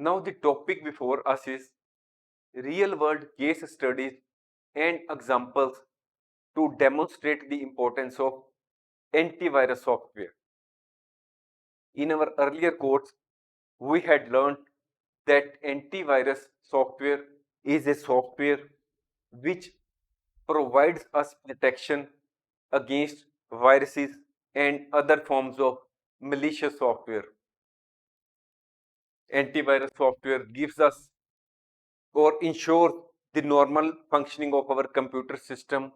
Now the topic before us is real world case studies and examples to demonstrate the importance of antivirus software. In our earlier course, we had learned that antivirus software is a software which provides us protection against viruses and other forms of malicious software. Antivirus software gives us or ensures the normal functioning of our computer system,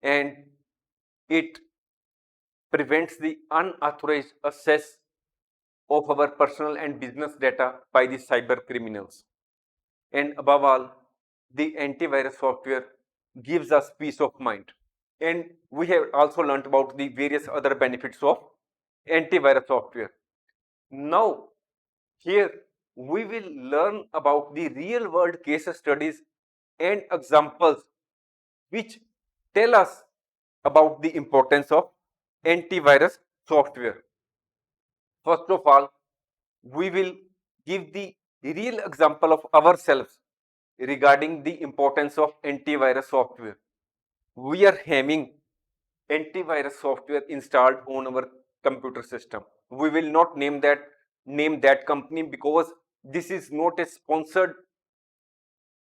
and it prevents the unauthorized access of our personal and business data by the cyber criminals. And above all, the antivirus software gives us peace of mind. And we have also learned about the various other benefits of antivirus software. Now, here we will learn about the real world case studies and examples which tell us about the importance of antivirus software. First of all, we will give the real example of ourselves regarding the importance of antivirus software. We are having antivirus software installed on our computer system. We will not name that company because this is not a sponsored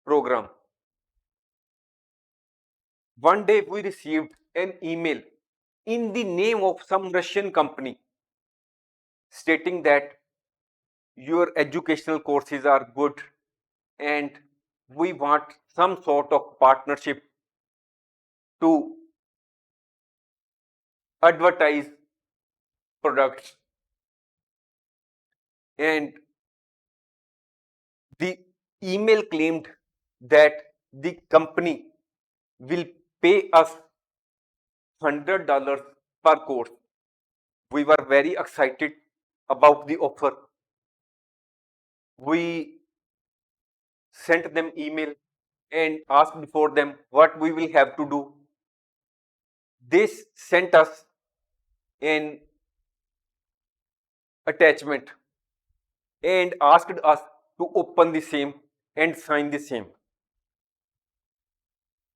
program. One day we received an email in the name of some Russian company stating that your educational courses are good and we want some sort of partnership to advertise products. And the email claimed that the company will pay us $100 per course. We were very excited about the offer. We sent them email and asked for them what we will have to do. They sent us an attachment and asked us to open the same and sign the same.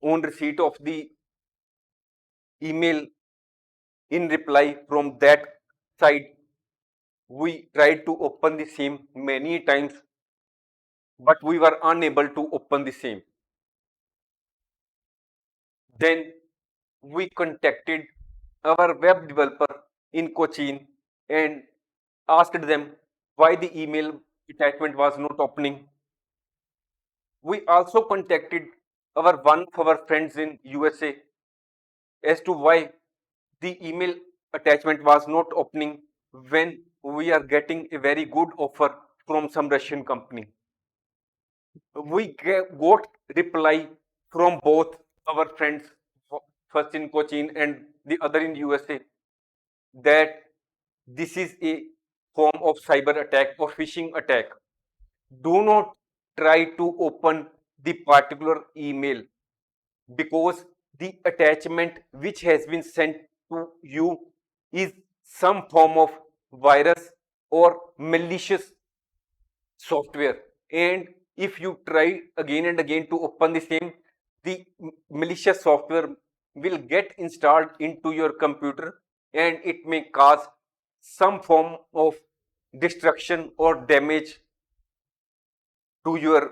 On receipt of the email, in reply from that side, we tried to open the same many times, but we were unable to open the same. Then we contacted our web developer in Cochin and asked them why the email attachment was not opening. We also contacted one of our friends in USA as to why the email attachment was not opening when we are getting a very good offer from some Russian company. We got reply from both our friends, first in Cochin and the other in USA, that this is a form of cyber attack or phishing attack. Do not try to open the particular email because the attachment which has been sent to you is some form of virus or malicious software, and if you try again and again to open the same, the malicious software will get installed into your computer and it may cause some form of destruction or damage to your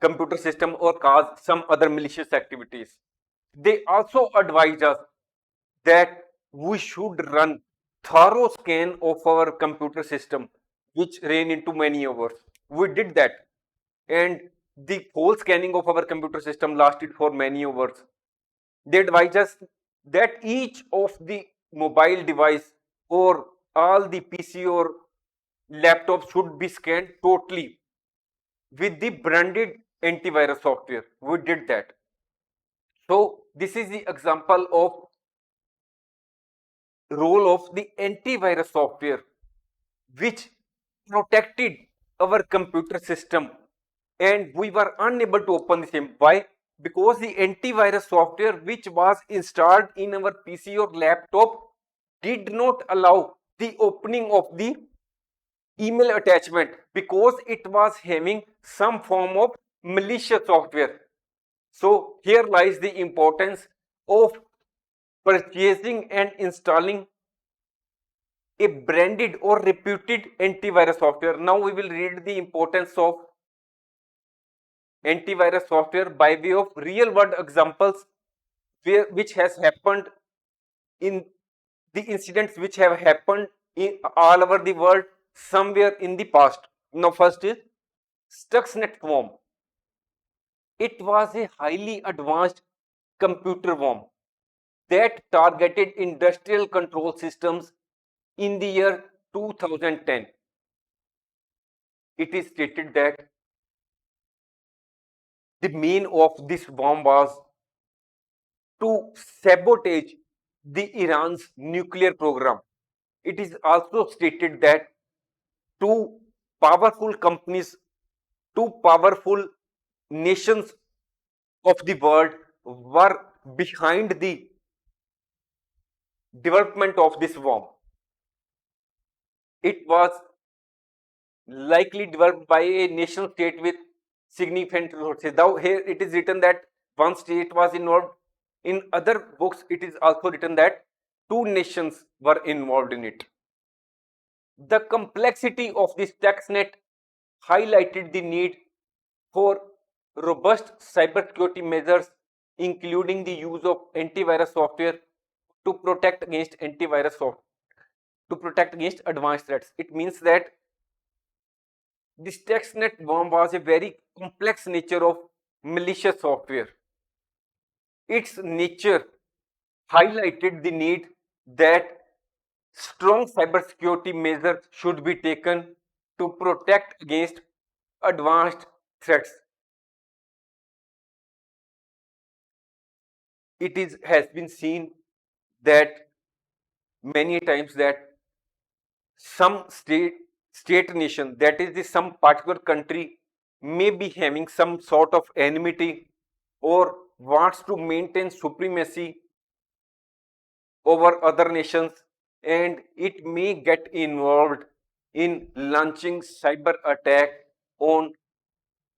computer system or cause some other malicious activities. They also advise us that we should run thorough scan of our computer system, which ran into many hours. We did that, and the whole scanning of our computer system lasted for many hours. They advise us that each of the mobile device or all the PC or laptop should be scanned totally with the branded antivirus software. We did that. So this is the example of role of the antivirus software which protected our computer system and we were unable to open the same. Why? Because the antivirus software which was installed in our PC or laptop did not allow the opening of the email attachment because it was having some form of malicious software. So here lies the importance of purchasing and installing a branded or reputed antivirus software. Now we will read the importance of antivirus software by way of real world examples which has happened in the incidents which have happened in all over the world somewhere in the past. Now first is Stuxnet worm. It was a highly advanced computer worm that targeted industrial control systems in the year 2010. It is stated that the main of this worm was to sabotage the Iran's nuclear program. It is also stated that two powerful companies, two powerful nations of the world were behind the development of this worm. It was likely developed by a nation state with significant resources. Now here it is written that one state was involved. In other books it is also written that two nations were involved in it. The complexity of this TaxNet highlighted the need for robust cybersecurity measures, including the use of antivirus software to protect against to protect against advanced threats. It means that this TaxNet worm was a very complex nature of malicious software. Its nature highlighted the need that strong cybersecurity measures should be taken to protect against advanced threats. It has been seen that many times that some state nation, that is the some particular country, may be having some sort of enmity or wants to maintain supremacy over other nations, and it may get involved in launching cyber attack on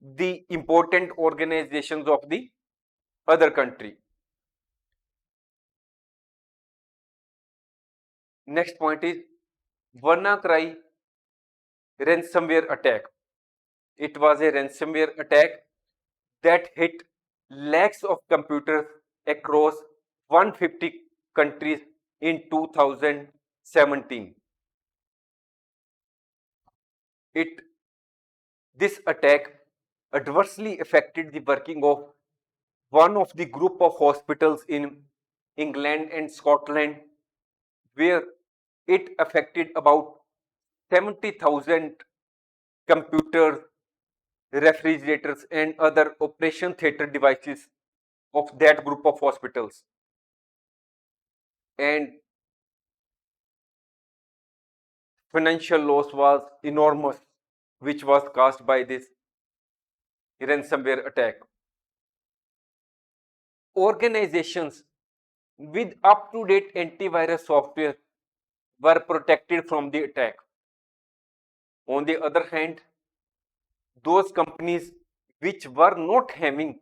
the important organizations of the other country. Next point is WannaCry ransomware attack. It was a ransomware attack that hit lakhs of computers across 150 countries in 2017. This attack adversely affected the working of one of the group of hospitals in England and Scotland, where it affected about 70,000 computers, refrigerators, and other operation theater devices of that group of hospitals. And financial loss was enormous, which was caused by this ransomware attack. Organizations with up-to-date antivirus software were protected from the attack. On the other hand, those companies which were not having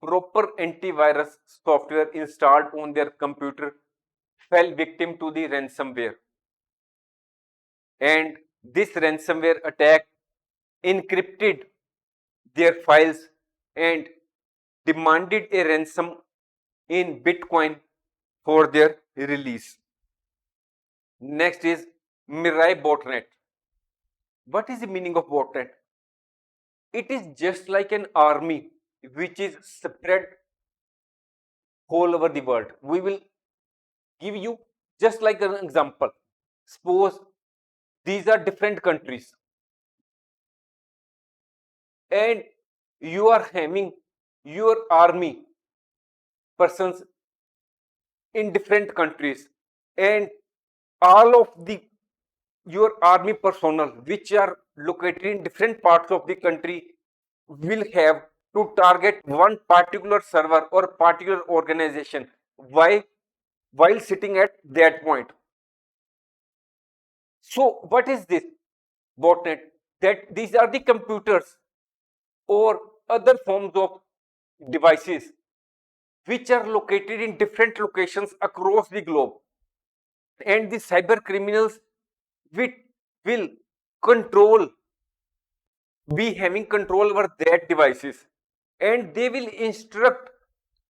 proper antivirus software installed on their computer fell victim to the ransomware. And this ransomware attack encrypted their files and demanded a ransom in Bitcoin for their release. Next is Mirai botnet. What is the meaning of botnet? It is just like an army which is spread all over the world. We will give you just like an example. Suppose these are different countries and you are having your army persons in different countries, and all of the your army personnel which are located in different parts of the country will have to target one particular server or particular organization. Why? While sitting at that point. So what is this? botnet, that these are the computers or other forms of devices which are located in different locations across the globe, and the cyber criminals which will control be having control over that devices, and they will instruct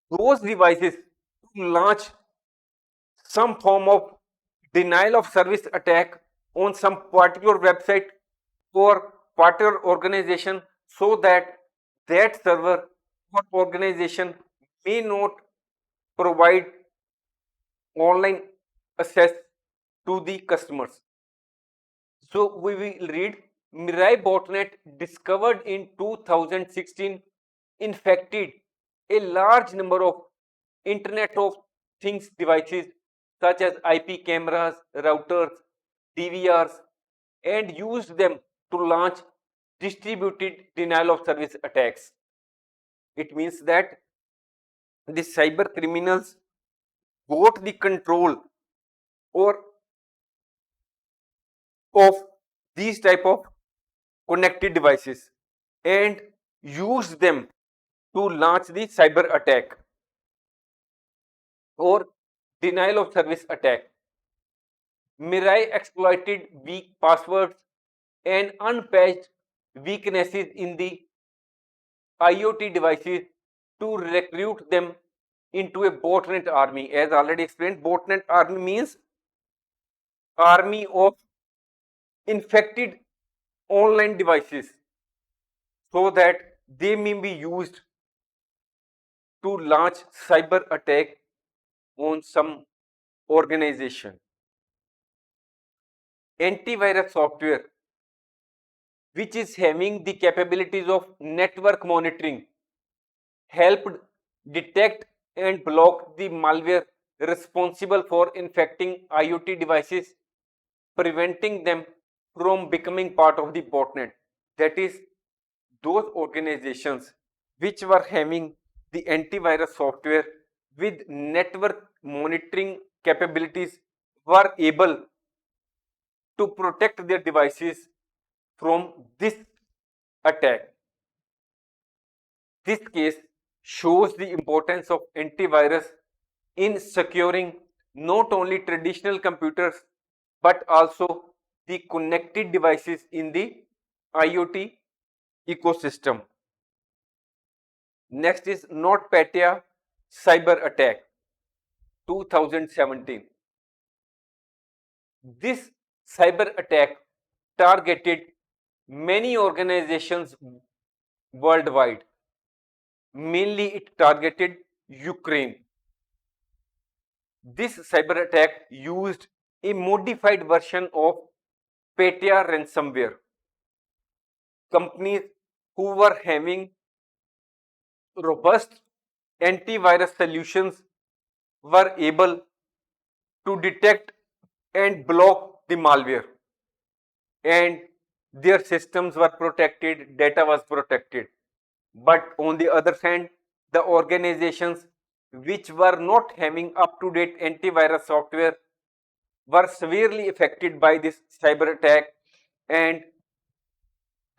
those devices to launch some form of denial of service attack on some particular website or particular organization, so that that server or organization may not provide online access to the customers. So we will read Mirai botnet discovered in 2016 infected a large number of Internet of Things devices such as IP cameras, routers, DVRs, and used them to launch distributed denial of service attacks. It means that the cyber criminals got the control or of these type of connected devices and use them to launch the cyber attack or denial of service attack. Mirai exploited weak passwords and unpatched weaknesses in the IoT devices to recruit them into a botnet army. As already explained, botnet army means army of infected online devices so that they may be used to launch cyber attack on some organization. Antivirus software which is having the capabilities of network monitoring helped detect and block the malware responsible for infecting IoT devices, preventing them from becoming part of the botnet. That is, those organizations which were having the antivirus software with network monitoring capabilities were able to protect their devices from this attack. This case shows the importance of antivirus in securing not only traditional computers but also the connected devices in the IoT ecosystem. Next is NotPetya cyber attack 2017. This cyber attack targeted many organizations worldwide. Mainly it targeted Ukraine. This cyber attack used a modified version of Petya ransomware. Companies who were having robust antivirus solutions were able to detect and block the malware, and their systems were protected, data was protected. But on the other hand, the organizations which were not having up to date antivirus software were severely affected by this cyber attack, and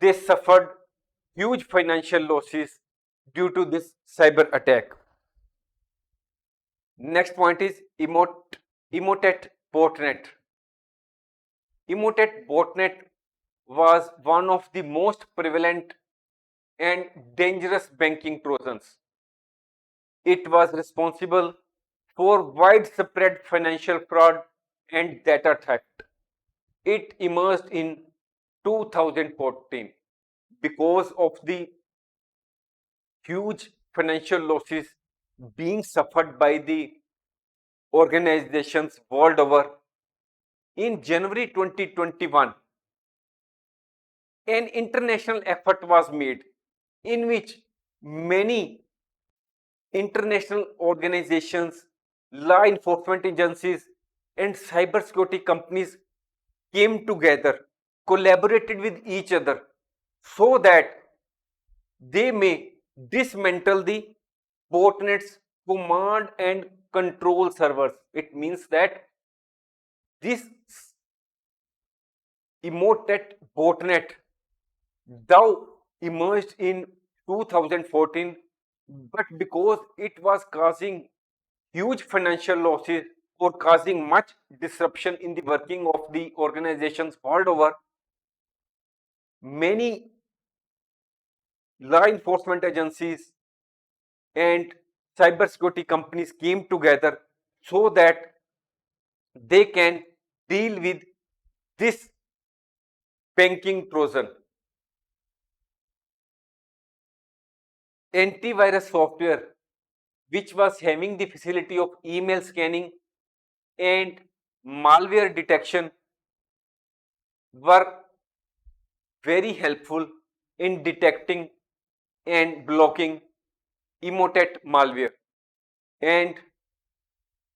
they suffered huge financial losses due to this cyber attack. Next point is Emotet botnet. Emotet botnet was one of the most prevalent and dangerous banking trojans. It was responsible for widespread financial fraud and data theft. It emerged in 2014 because of the huge financial losses being suffered by the organizations world over. In January 2021, an international effort was made in which many international organizations, law enforcement agencies, and cybersecurity companies came together, collaborated with each other so that they may dismantle the botnet's command and control servers. It means that this Emotet botnet thou emerged in 2014, but because it was causing huge financial losses or causing much disruption in the working of the organizations world over, many law enforcement agencies and cybersecurity companies came together so that they can deal with this banking Trojan. Antivirus software, which was having the facility of email scanning and malware detection, were very helpful in detecting and blocking emotet malware. And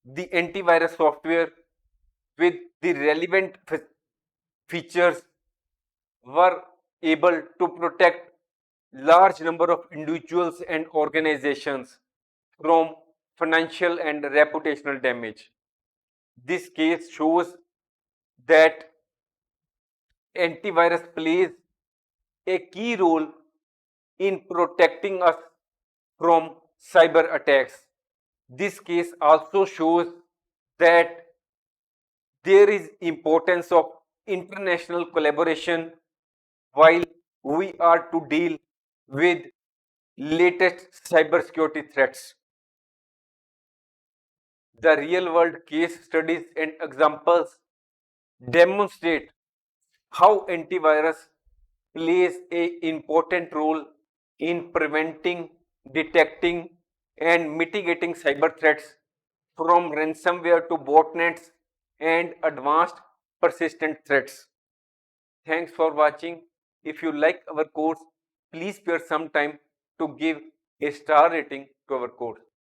the antivirus software with the relevant features were able to protect large number of individuals and organizations from financial and reputational damage. This case shows that antivirus plays a key role in protecting us from cyber attacks. This case also shows that there is importance of international collaboration while we are to deal with latest cybersecurity threats. The real world case studies and examples demonstrate how antivirus plays an important role in preventing, detecting, and mitigating cyber threats from ransomware to botnets and advanced persistent threats. Thanks for watching. If you like our course, please spare some time to give a star rating to our course.